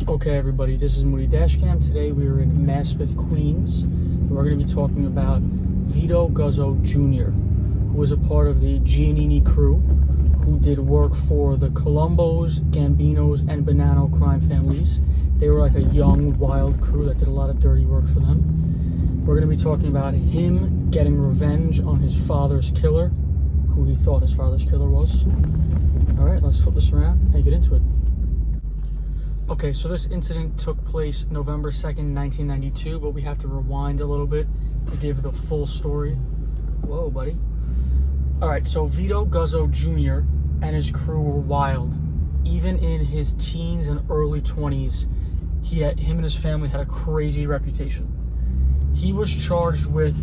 Okay, everybody, this is Mooney Dashcam. Today we are in Maspeth, Queens. We're going to be talking about Vito Guzzo Jr., who was a part of the Gianinni crew, who did work for the Colombos, Gambinos, and Bonanno crime families. They were like a young, wild crew that did a lot of dirty work for them. We're going to be talking about him getting revenge on his father's killer, who he thought his father's killer was. All right, let's flip this around and get into it. Okay, so this incident took place November 2nd, 1992, but we have to rewind a little bit to give the full story. Whoa, buddy. All right, so Vito Guzzo Jr. and his crew were wild. Even in his teens and early 20s, him and his family had a crazy reputation. He was charged with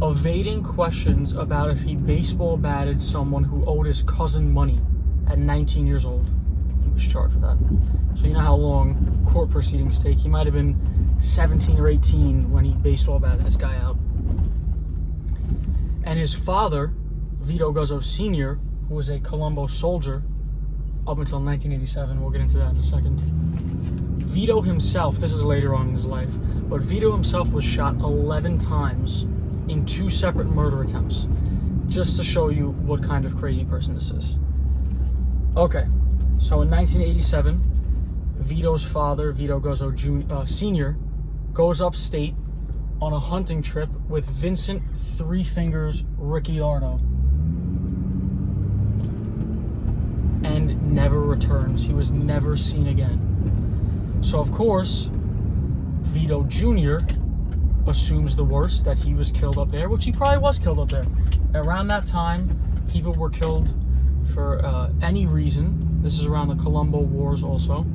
evading questions about if he baseball batted someone who owed his cousin money at 19 years old. He was charged with that. So you know how long court proceedings take. He might have been 17 or 18 when he baseball batted this guy out. And his father, Vito Guzzo Sr., who was a Colombo soldier up until 1987, we'll get into that in a second. Vito himself, this is later on in his life, but Vito himself was shot 11 times in 2 separate murder attempts, just to show you what kind of crazy person this is. Okay, so in 1987, Vito's father, Vito Guzzo Sr., goes upstate on a hunting trip with Vincent Three Fingers Ricciardo and never returns. He was never seen again. So, of course, Vito Jr. assumes the worst, that he was killed up there, which he probably was killed up there. Around that time, people were killed for any reason. This is around the Colombo Wars also.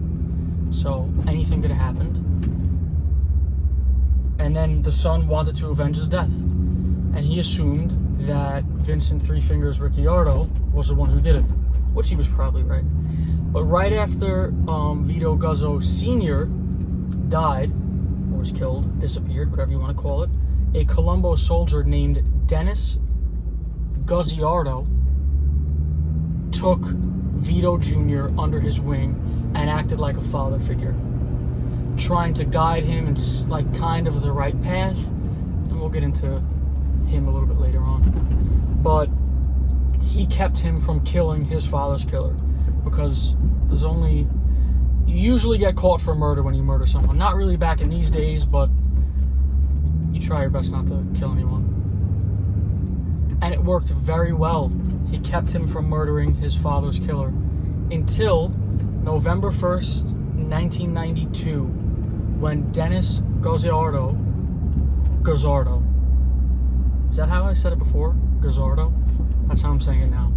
So anything could have happened. And then the son wanted to avenge his death. And he assumed that Vincent Three Fingers Ricciardo was the one who did it, which he was probably right. But right after Vito Guzzo Sr. died, or was killed, disappeared, whatever you want to call it, a Colombo soldier named Dennis Guzzardo took Vito Jr. under his wing and acted like a father figure, trying to guide him in like kind of the right path. And we'll get into him a little bit later on. But he kept him from killing his father's killer, because you usually get caught for murder when you murder someone. Not really back in these days, but you try your best not to kill anyone. And it worked very well. He kept him from murdering his father's killer until November 1st, 1992, when Dennis Guzzardo, is that how I said it before? Guzzardo? That's how I'm saying it now.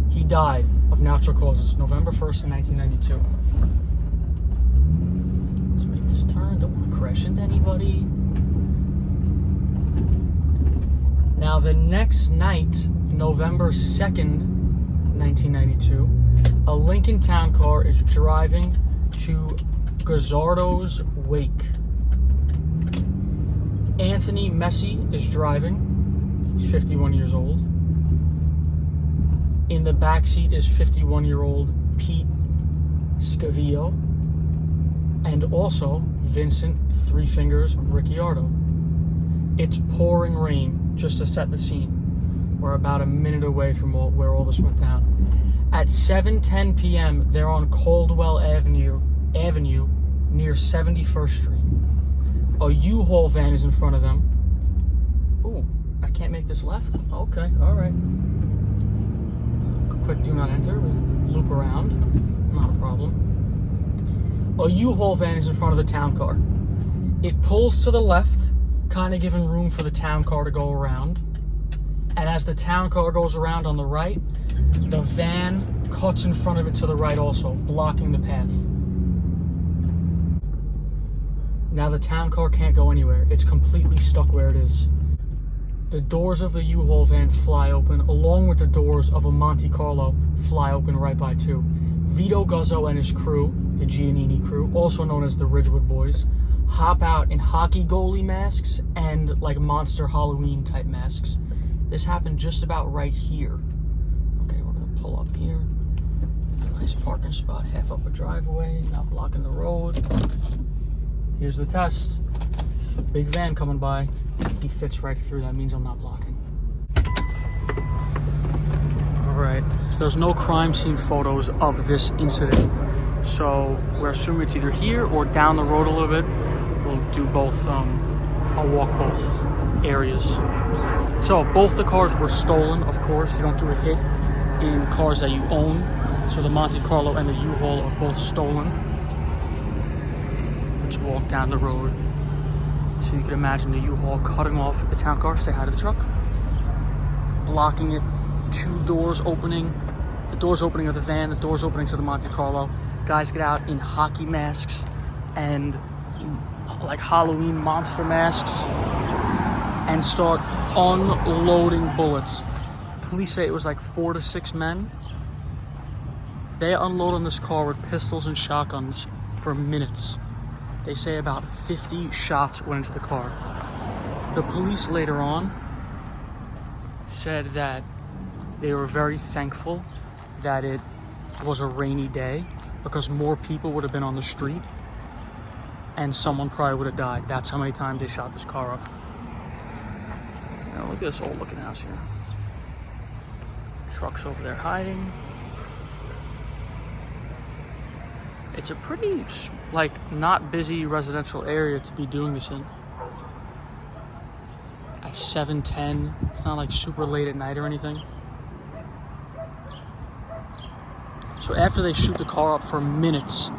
He died of natural causes, November 1st, 1992. Let's make this turn, don't want to crash into anybody. Now the next night, November 2nd, 1992, a Lincoln town car is driving to Guzzardo's wake. Anthony Mesi is driving. He's 51 years old. In the back seat is 51-year-old Pete Scavillo, and also Vincent Three Fingers Ricciardo. It's pouring rain, just to set the scene. We're about a minute away from where all this went down. At 7:10 p.m., they're on Caldwell Avenue near 71st Street. A U-Haul van is in front of them. Ooh, I can't make this left? Okay, all right. Quick do not enter. We loop around. Not a problem. A U-Haul van is in front of the town car. It pulls to the left, kind of giving room for the town car to go around. And as the town car goes around on the right, the van cuts in front of it to the right also, blocking the path. Now the town car can't go anywhere. It's completely stuck where it is. The doors of the U-Haul van fly open, along with the doors of a Monte Carlo fly open right by too. Vito Guzzo and his crew, the Giannini crew, also known as the Ridgewood Boys, hop out in hockey goalie masks and like Monster Halloween type masks. This happened just about right here. Okay, we're gonna pull up here. A nice parking spot half up a driveway, not blocking the road. here's the test. The big van coming by, he fits right through. That means I'm not blocking. All right, so there's no crime scene photos of this incident. So we're assuming it's either here or down the road a little bit. We'll do both, I'll walk both areas. So both the cars were stolen, of course. You don't do a hit in cars that you own. So the Monte Carlo and the U-Haul are both stolen. Let's walk down the road. So you can imagine the U-Haul cutting off the town car, say hi to the truck, blocking it, two doors opening, the doors opening of the van, the doors opening to the Monte Carlo. Guys get out in hockey masks and like Halloween monster masks and start unloading bullets. Police say it was like 4 to 6 men. They unload on this car with pistols and shotguns for minutes. They say about 50 shots went into the car. The police later on said that they were very thankful that it was a rainy day because more people would have been on the street and someone probably would have died. That's how many times they shot this car up. Now look at this old looking house here. Truck's over there hiding. It's a pretty, like, not busy residential area to be doing this in. At 7:10, it's not like super late at night or anything. So after they shoot the car up for minutes,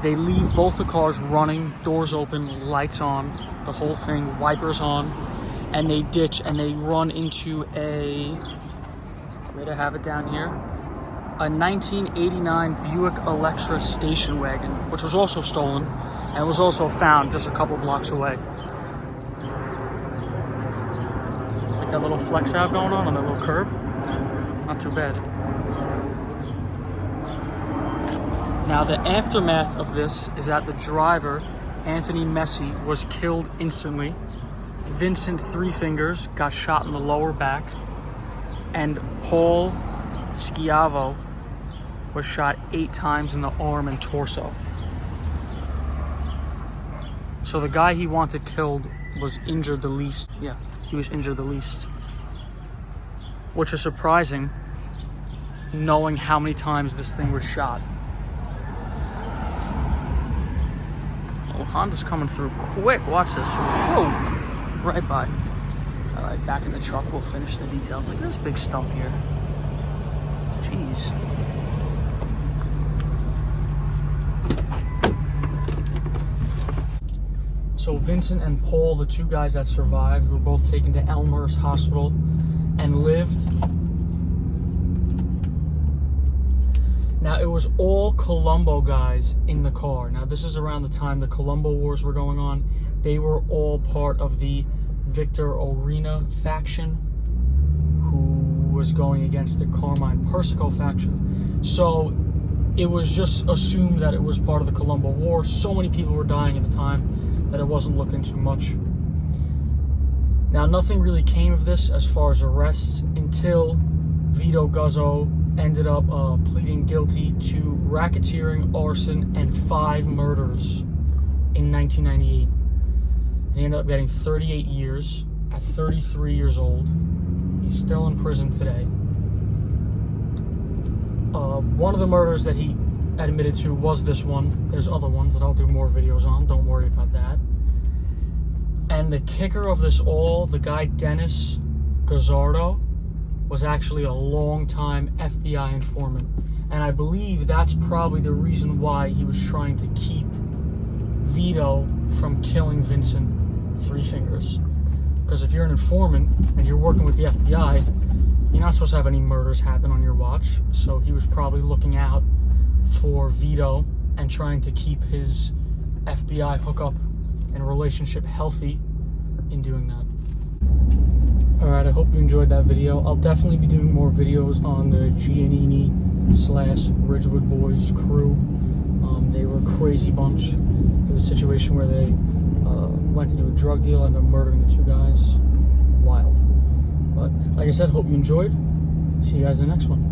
they leave both the cars running, doors open, lights on, the whole thing, wipers on, and they ditch and they run into a, where do I have it down here? A 1989 Buick Electra station wagon, which was also stolen and was also found just a couple blocks away. Like that little flex I have going on that little curb. Not too bad. Now the aftermath of this is that the driver, Anthony Mesi, was killed instantly. Vincent Three Fingers got shot in the lower back, and Paul Schiavo was shot 8 times in the arm and torso. So the guy he wanted killed was injured the least. Yeah, he was injured the least. Which is surprising, knowing how many times this thing was shot. Oh, Honda's coming through quick. Watch this. Whoa! Right by. All right, back in the truck. We'll finish the details. Look at this big stump here. Jeez. So Vincent and Paul, the 2 guys that survived, were both taken to Elmhurst Hospital and lived. Now, it was all Colombo guys in the car. Now, this is around the time the Colombo Wars were going on. They were all part of the Victor Orena faction, who was going against the Carmine Persico faction. So it was just assumed that it was part of the Colombo War. So many people were dying at the time that it wasn't looking too much. Now, nothing really came of this as far as arrests until Vito Guzzo ended up pleading guilty to racketeering, arson, and 5 murders in 1998. He ended up getting 38 years at 33 years old. He's still in prison today. One of the murders that he admitted to was this one. There's other ones that I'll do more videos on. Don't worry about that. And the kicker of this all, the guy Dennis Guzzardo was actually a long-time FBI informant. And I believe that's probably the reason why he was trying to keep Vito from killing Vincent Three Fingers. Because if you're an informant and you're working with the FBI, you're not supposed to have any murders happen on your watch. So he was probably looking out for Vito and trying to keep his FBI hookup and relationship healthy in doing that. Alright, I hope you enjoyed that video. I'll definitely be doing more videos on the Giannini / Ridgewood Boys crew. They were a crazy bunch. There was a situation where they went to do a drug deal and ended up murdering the 2 guys. Wild. But like I said, hope you enjoyed. See you guys in the next one.